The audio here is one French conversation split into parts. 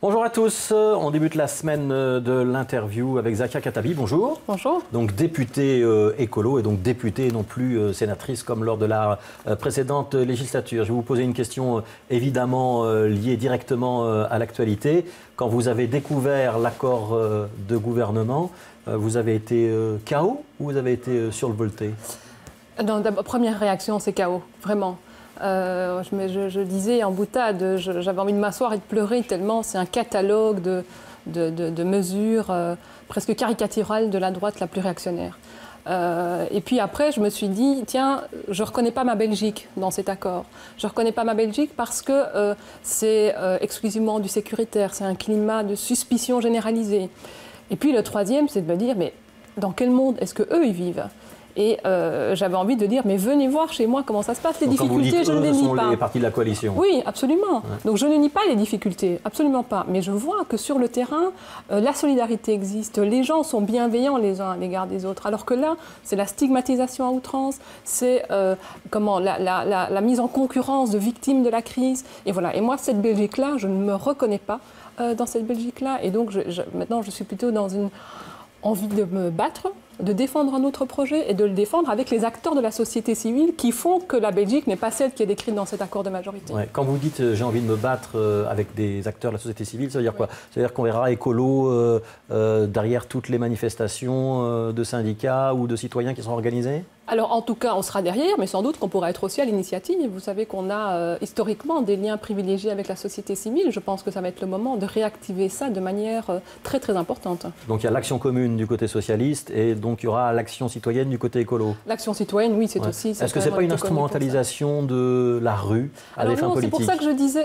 Bonjour à tous, on débute la semaine de l'interview avec Zakia Khattabi, bonjour. Bonjour. Donc députée écolo et donc députée non plus sénatrice comme lors de la précédente législature. Je vais vous poser une question évidemment liée directement à l'actualité. Quand vous avez découvert l'accord de gouvernement, vous avez été KO ou vous avez été survolté? Non, première réaction, c'est KO, vraiment. Je disais en boutade, j'avais envie de m'asseoir et de pleurer tellement c'est un catalogue de mesures presque caricaturales de la droite la plus réactionnaire. Et puis après, je me suis dit, tiens, je ne reconnais pas ma Belgique dans cet accord. Je ne reconnais pas ma Belgique parce que c'est exclusivement du sécuritaire, c'est un climat de suspicion généralisée. Et puis le troisième, c'est de me dire, mais dans quel monde est-ce qu'eux, ils vivent ? Et j'avais envie de dire, mais venez voir chez moi comment ça se passe. Les difficultés, je ne les nie pas. Ce sont les partis de la coalition. Oui, absolument. Ouais. Donc je ne nie pas les difficultés, absolument pas. Mais je vois que sur le terrain, la solidarité existe. Les gens sont bienveillants les uns à l'égard des autres. Alors que là, c'est la stigmatisation à outrance, c'est la mise en concurrence de victimes de la crise. Et voilà. Et moi, cette Belgique-là, je ne me reconnais pas dans cette Belgique-là. Et donc maintenant, je suis plutôt dans une envie de me battre, de défendre un autre projet et de le défendre avec les acteurs de la société civile qui font que la Belgique n'est pas celle qui est décrite dans cet accord de majorité. Ouais. Quand vous dites j'ai envie de me battre avec des acteurs de la société civile, ça veut dire quoi? Ça veut dire qu'on verra écolo derrière toutes les manifestations de syndicats ou de citoyens qui seront organisés? Alors en tout cas, on sera derrière, mais sans doute qu'on pourra être aussi à l'initiative. Vous savez qu'on a historiquement des liens privilégiés avec la société civile. Je pense que ça va être le moment de réactiver ça de manière très très importante. Donc il y a l'action commune du côté socialiste et donc il y aura l'action citoyenne du côté écolo. L'action citoyenne, oui, c'est aussi... Est-ce que ce n'est pas une instrumentalisation de la rue à des fins politiques?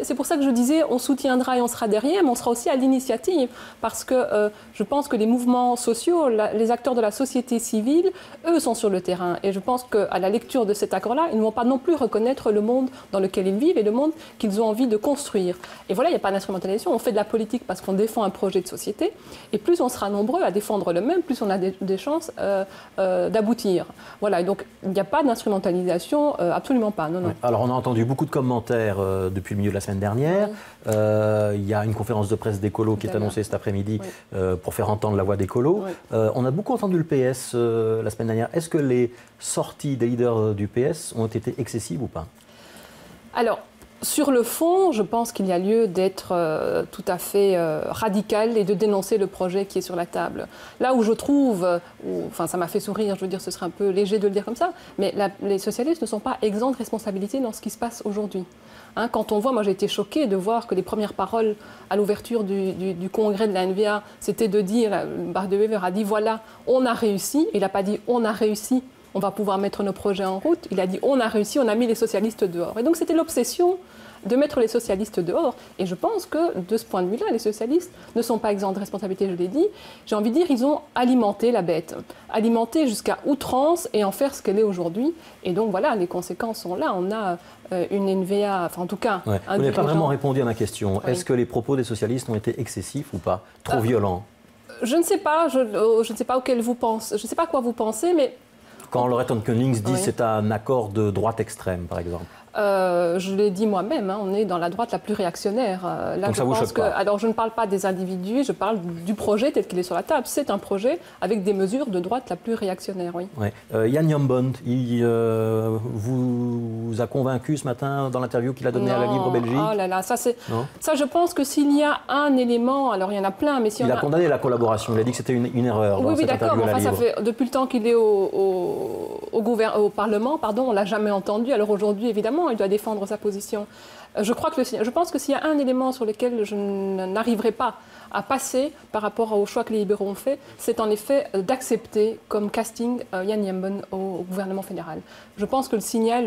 C'est pour ça que je disais, on soutiendra et on sera derrière, mais on sera aussi à l'initiative. Parce que je pense que les mouvements sociaux, les acteurs de la société civile, eux sont sur le terrain. Et je pense qu'à la lecture de cet accord-là, ils ne vont pas non plus reconnaître le monde dans lequel ils vivent et le monde qu'ils ont envie de construire. Et voilà, il n'y a pas d'instrumentalisation. On fait de la politique parce qu'on défend un projet de société. Et plus on sera nombreux à défendre le même, plus on a des chances d'aboutir. Voilà, et donc il n'y a pas d'instrumentalisation, absolument pas. Non, non. Alors on a entendu beaucoup de commentaires depuis le milieu de la semaine dernière. Oui. Il y a une conférence de presse d'écolo qui est annoncée cet après-midi pour faire entendre la voix d'écolo. On a beaucoup entendu le PS la semaine dernière. Est-ce que les sorties des leaders du PS ont été excessives ou pas? Alors, sur le fond, je pense qu'il y a lieu d'être tout à fait radical et de dénoncer le projet qui est sur la table. Là où je trouve, enfin ça m'a fait sourire, je veux dire ce serait un peu léger de le dire comme ça, mais les socialistes ne sont pas exempts de responsabilité dans ce qui se passe aujourd'hui. Hein, quand on voit, moi j'ai été choquée de voir que les premières paroles à l'ouverture du congrès de la NVA, c'était de dire, Bart De Wever a dit voilà, on a réussi, il n'a pas dit on a réussi, on va pouvoir mettre nos projets en route. Il a dit on a réussi, on a mis les socialistes dehors. Et donc c'était l'obsession de mettre les socialistes dehors. Et je pense que de ce point de vue-là, les socialistes ne sont pas exempts de responsabilité, je l'ai dit. J'ai envie de dire, ils ont alimenté la bête, alimenté jusqu'à outrance et en faire ce qu'elle est aujourd'hui. Et donc voilà, les conséquences sont là. On a une NVA, enfin en tout cas... Ouais. Vous n'avez pas vraiment répondu à ma question. Oui. Est-ce que les propos des socialistes ont été excessifs ou pas? Trop violents? Je ne sais pas, je ne sais pas auquel vous pensez, je ne sais pas à quoi vous pensez, mais... Quand Loretta Koning dit c'est un accord de droite extrême, par exemple. Je l'ai dit moi-même, hein, on est dans la droite la plus réactionnaire. Là, donc ça vous choque pas? Alors je ne parle pas des individus, je parle du projet tel qu'il est sur la table. C'est un projet avec des mesures de droite la plus réactionnaire, oui. Ouais. Jan Jambon, il vous a convaincu ce matin dans l'interview qu'il a donnée à la Libre Belgique? Oh là là, ça je pense que s'il y a un élément, alors il y en a plein, mais si il a condamné la collaboration, il a dit que c'était une erreur. Oui, d'accord, mais enfin, ça fait depuis le temps qu'il est au Parlement, pardon, on ne l'a jamais entendu. Alors aujourd'hui, évidemment, il doit défendre sa position. Je pense que s'il y a un élément sur lequel je n'arriverai pas à passer par rapport au choix que les libéraux ont fait, c'est en effet d'accepter comme casting Jan Jambon au gouvernement fédéral. Je pense que le signal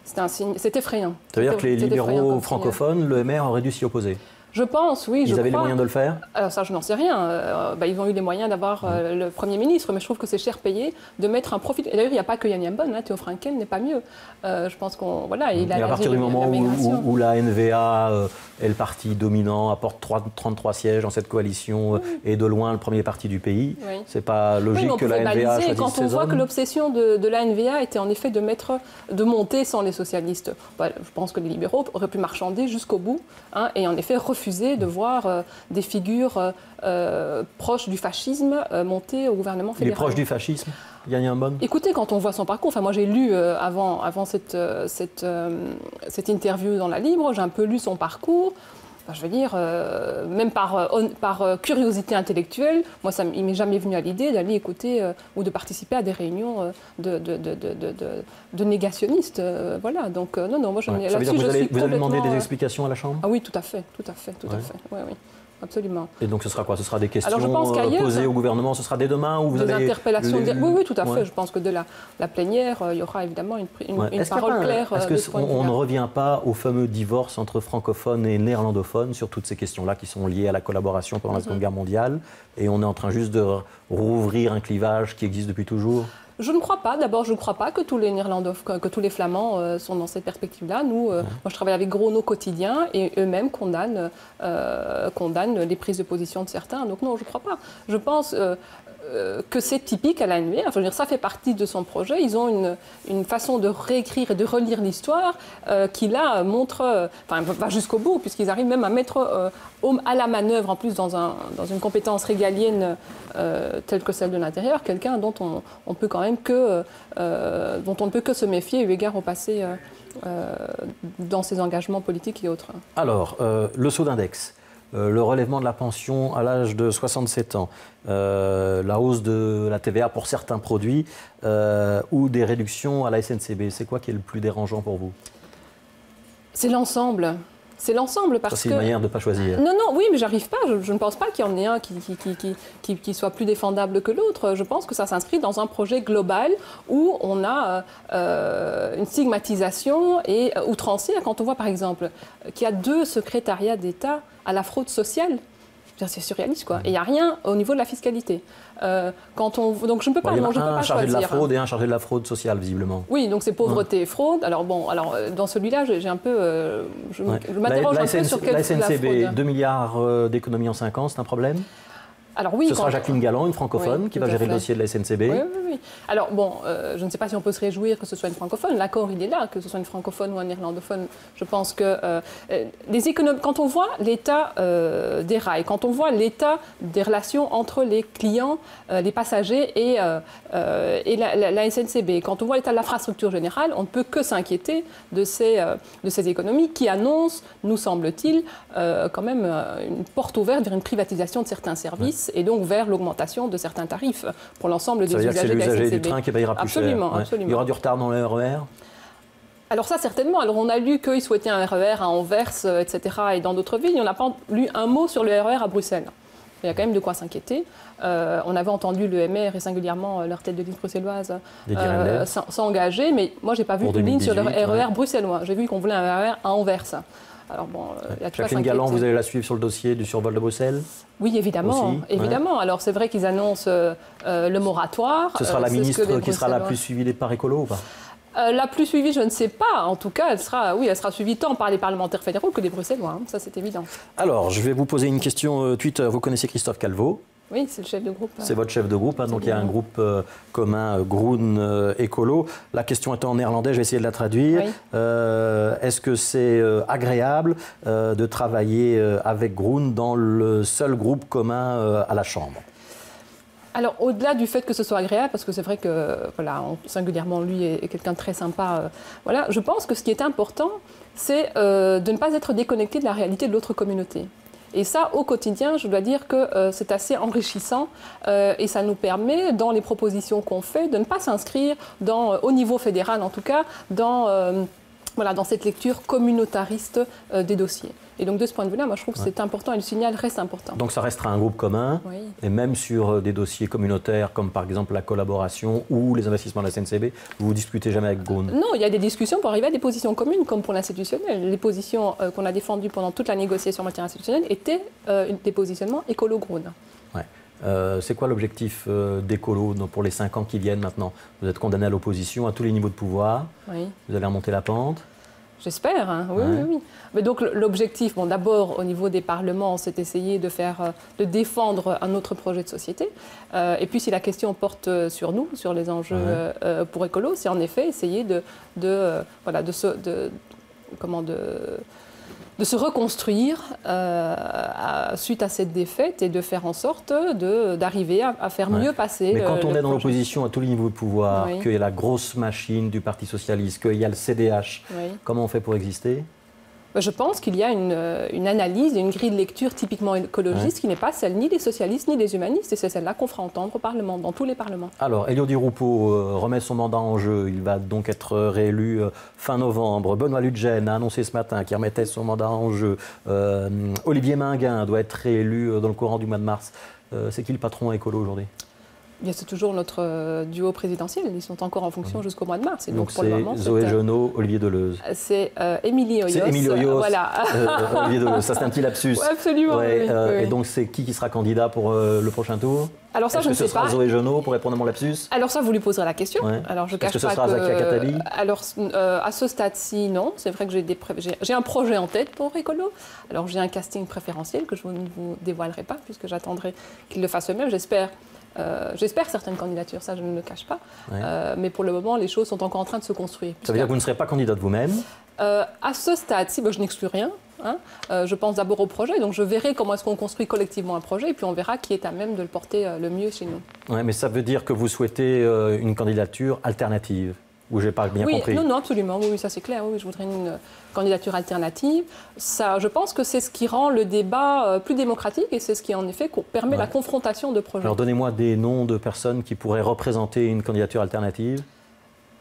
c'est effrayant. Ça veut dire que les libéraux francophones, le MR aurait dû s'y opposer? Je pense, oui. Ils avaient les moyens de le faire? Alors ça, je n'en sais rien. Ils ont eu les moyens d'avoir le Premier ministre, mais je trouve que c'est cher payé de mettre un profit. Et d'ailleurs, il n'y a pas que Jan Jambon, hein, Theo Frankel n'est pas mieux. Je pense qu'on... Voilà, il a à partir du moment où la NVA est le parti dominant, apporte 33 sièges dans cette coalition et de loin le premier parti du pays, c'est pas logique que la NVA choisisse quand on voit que l'obsession de la NVA était en effet de monter sans les socialistes. Je pense que les libéraux auraient pu marchander jusqu'au bout, hein, et en effet refuser refusé de voir des figures proches du fascisme monter au gouvernement fédéral. Il est proche du fascisme, Yann Yann Bonne? Écoutez, quand on voit son parcours, enfin moi j'ai lu avant cette interview dans La Libre, j'ai un peu lu son parcours. Enfin, je veux dire, même par curiosité intellectuelle, moi il m'est jamais venu à l'idée d'aller écouter ou de participer à des réunions de négationnistes. Voilà, donc non, moi ça veut dire que vous allez demander des explications à la Chambre? Ah oui, tout à fait. Oui, absolument. Et donc ce sera quoi? Ce sera des questions alors, posées au gouvernement? Ce sera dès demain ou vous des allez interpellations? Oui, tout à fait. Je pense que de la plénière, il y aura évidemment une parole claire. Est-ce qu'on ne revient pas au fameux divorce entre francophones et néerlandophones sur toutes ces questions-là qui sont liées à la collaboration pendant la Seconde Guerre mondiale, et on est en train juste de rouvrir un clivage qui existe depuis toujours? Je ne crois pas. D'abord, je ne crois pas que tous les néerlandophones, que tous les flamands sont dans cette perspective-là. Moi, je travaille avec Groen au quotidien et eux-mêmes condamnent les prises de position de certains. Donc non, je ne crois pas. Je pense que c'est typique à l'ANV. Enfin, je veux dire, ça fait partie de son projet. Ils ont une façon de réécrire et de relire l'histoire qui, là, montre... va jusqu'au bout, puisqu'ils arrivent même à mettre à la manœuvre, en plus dans une compétence régalienne telle que celle de l'intérieur, quelqu'un dont on peut quand même dont on ne peut que se méfier eu égard au passé dans ses engagements politiques et autres. Alors, le saut d'index, le relèvement de la pension à l'âge de 67 ans, la hausse de la TVA pour certains produits ou des réductions à la SNCB, c'est quoi qui est le plus dérangeant pour vous? C'est l'ensemble. C'est l'ensemble parce que... C'est une manière de ne pas choisir. Non, oui, mais j'arrive pas. Je ne pense pas qu'il y en ait un qui soit plus défendable que l'autre. Je pense que ça s'inscrit dans un projet global où on a une stigmatisation et outrancière. Quand on voit, par exemple, qu'il y a 2 secrétariats d'État à la fraude sociale, c'est surréaliste, quoi. Et il n'y a rien au niveau de la fiscalité. Donc je ne peux pas, choisir. Un chargé de la fraude et un chargé de la fraude sociale, visiblement. Oui, donc c'est pauvreté et fraude. Alors dans celui-là, j'ai un peu... je m'interroge un peu sur quelle la fraude. La SNCB, 2 milliards d'économies en 5 ans, c'est un problème? Alors, oui, ce sera Jacqueline Galland, une francophone, qui va gérer le dossier de la SNCB. Oui. Alors, je ne sais pas si on peut se réjouir que ce soit une francophone. L'accord, il est là, que ce soit une francophone ou un néerlandophone. Je pense que quand on voit l'état des rails, quand on voit l'état des relations entre les clients, les passagers et la SNCB, quand on voit l'état de l'infrastructure générale, on ne peut que s'inquiéter de ces économies qui annoncent, nous semble-t-il, quand même une porte ouverte vers une privatisation de certains services. Et donc vers l'augmentation de certains tarifs pour l'ensemble des usagers de la SNCB. Ça veut dire que c'est l'usager du train qui payera plus cher. Absolument. Il y aura du retard dans le RER? Alors ça, certainement. Alors on a lu qu'ils souhaitaient un RER à Anvers, etc. et dans d'autres villes. On n'a pas lu un mot sur le RER à Bruxelles. Il y a quand même de quoi s'inquiéter. On avait entendu le MR et singulièrement leur tête de liste bruxelloise s'engager, mais moi je n'ai pas vu une ligne sur le RER bruxellois. J'ai vu qu'on voulait un RER à Anvers. Alors il y a Jacqueline Galland, vous allez la suivre sur le dossier du survol de Bruxelles? Oui, évidemment. Évidemment. Alors c'est vrai qu'ils annoncent le moratoire. Ce sera la ministre qui sera la plus suivie par Écolo ou pas? La plus suivie, je ne sais pas. En tout cas, elle sera suivie tant par les parlementaires fédéraux que les Bruxellois. Ça, c'est évident. Alors, je vais vous poser une question Twitter. Vous connaissez Christophe Calvo? Oui, c'est le chef de groupe. C'est votre chef de groupe, donc il y a un groupe commun, Groen Écolo. La question est en néerlandais, je vais essayer de la traduire. Oui. Est-ce que c'est agréable de travailler avec Groen dans le seul groupe commun à la Chambre? Alors, au-delà du fait que ce soit agréable, parce que c'est vrai que, singulièrement, lui est quelqu'un de très sympa, je pense que ce qui est important, c'est de ne pas être déconnecté de la réalité de l'autre communauté. Et ça, au quotidien, je dois dire que c'est assez enrichissant et ça nous permet, dans les propositions qu'on fait, de ne pas s'inscrire, au niveau fédéral en tout cas, dans cette lecture communautariste des dossiers. Et donc, de ce point de vue-là, moi, je trouve que c'est important et le signal reste important. Donc, ça restera un groupe commun, et même sur des dossiers communautaires, comme par exemple la collaboration ou les investissements de la SNCB, vous ne discutez jamais avec Groen? Non, il y a des discussions pour arriver à des positions communes, comme pour l'institutionnel. Les positions qu'on a défendues pendant toute la négociation en matière institutionnelle étaient des positionnements écolo-Groen. C'est quoi l'objectif d'Écolo pour les 5 ans qui viennent maintenant? Vous êtes condamné à l'opposition à tous les niveaux de pouvoir. Vous allez remonter la pente? J'espère, hein. Oui. Mais donc l'objectif, d'abord au niveau des parlements, c'est d'essayer de défendre un autre projet de société. Et puis si la question porte sur nous, sur les enjeux pour Écolo, c'est en effet essayer de se reconstruire suite à cette défaite et de faire en sorte d'arriver à faire mieux passer. Mais quand on est dans projet. l'opposition à tous les niveaux de pouvoir, Oui. qu'il y a la grosse machine du Parti socialiste, qu'il y a le CDH, Oui. comment on fait pour exister? Je pense qu'il y a une analyse et une grille de lecture typiquement écologiste qui n'est pas celle ni des socialistes ni des humanistes, et c'est celle-là qu'on fera entendre au Parlement, dans tous les parlements. Alors, Elio Di Rupo remet son mandat en jeu. Il va donc être réélu fin novembre. Benoît Ludgen a annoncé ce matin qu'il remettait son mandat en jeu. Olivier Minguin doit être réélu dans le courant du mois de mars. C'est qui le patron écolo aujourd'hui? Bien, c'est toujours notre duo présidentiel. Ils sont encore en fonction jusqu'au mois de mars. Et Donc pour le moment, c'est Zoé Genot, Olivier Deleuze. C'est Émilie Hoyos. C'est Émilie Hoyos, voilà. Olivier Deleuze. Ça, c'est un petit lapsus. Ouais, absolument. Ouais, oui, oui. Et donc, c'est qui sera candidat pour le prochain tour? Alors ça, je ne sais ce sera pas. Zoé Genot pour répondre à mon lapsus? Alors ça, vous lui poserez la question. Ouais. Alors je Est-ce cache que ce pas sera Zakia Khattabi? Alors à ce stade-ci, non. C'est vrai que j'ai un projet en tête pour Écolo. Alors j'ai un casting préférentiel que je ne vous dévoilerai pas puisque j'attendrai qu'ils le fassent eux-mêmes. J'espère certaines candidatures, ça je ne le cache pas. Ouais. Mais pour le moment, les choses sont encore en train de se construire. Ça veut dire que vous ne serez pas candidate vous-même? À ce stade-ci, je n'exclus rien. Hein. Je pense d'abord au projet, donc je verrai comment est-ce qu'on construit collectivement un projet, et puis on verra qui est à même de le porter le mieux chez nous. Ouais, mais ça veut dire que vous souhaitez une candidature alternative, ou j'ai pas bien compris? Non, absolument, oui, ça c'est clair, oui, je voudrais une candidature alternative. Ça, je pense que c'est ce qui rend le débat plus démocratique, et c'est ce qui en effet permet la confrontation de projets. Alors donnez-moi des noms de personnes qui pourraient représenter une candidature alternative.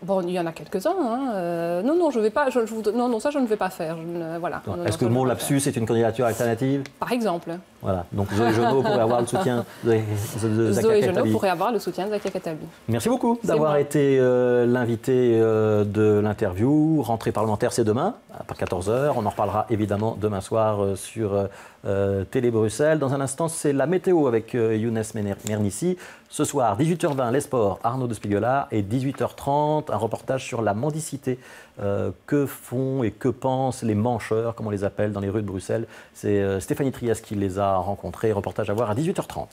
Bon, il y en a quelques-uns. Hein. Non, je vais pas. Non, ça je ne vais pas faire. Voilà. Est-ce que mon lapsus est une candidature alternative? Par exemple. Voilà. Donc Zoé Genot pourrait avoir le soutien de Zakia Zoé Khattabi. Genot pourrait avoir le soutien de Zakia Khattabi. Merci beaucoup d'avoir été l'invité de l'interview. Rentrée parlementaire, c'est demain, à 14h. On en reparlera évidemment demain soir sur Télé Bruxelles. Dans un instant, c'est la météo avec Younes Mernissi. Ce soir, 18h20, les sports, Arnaud de Spiegelard. Et 18h30, un reportage sur la mendicité. Que font et que pensent les mancheurs, comme on les appelle, dans les rues de Bruxelles. C'est Stéphanie Trias qui les a rencontrés. Reportage à voir à 18h30.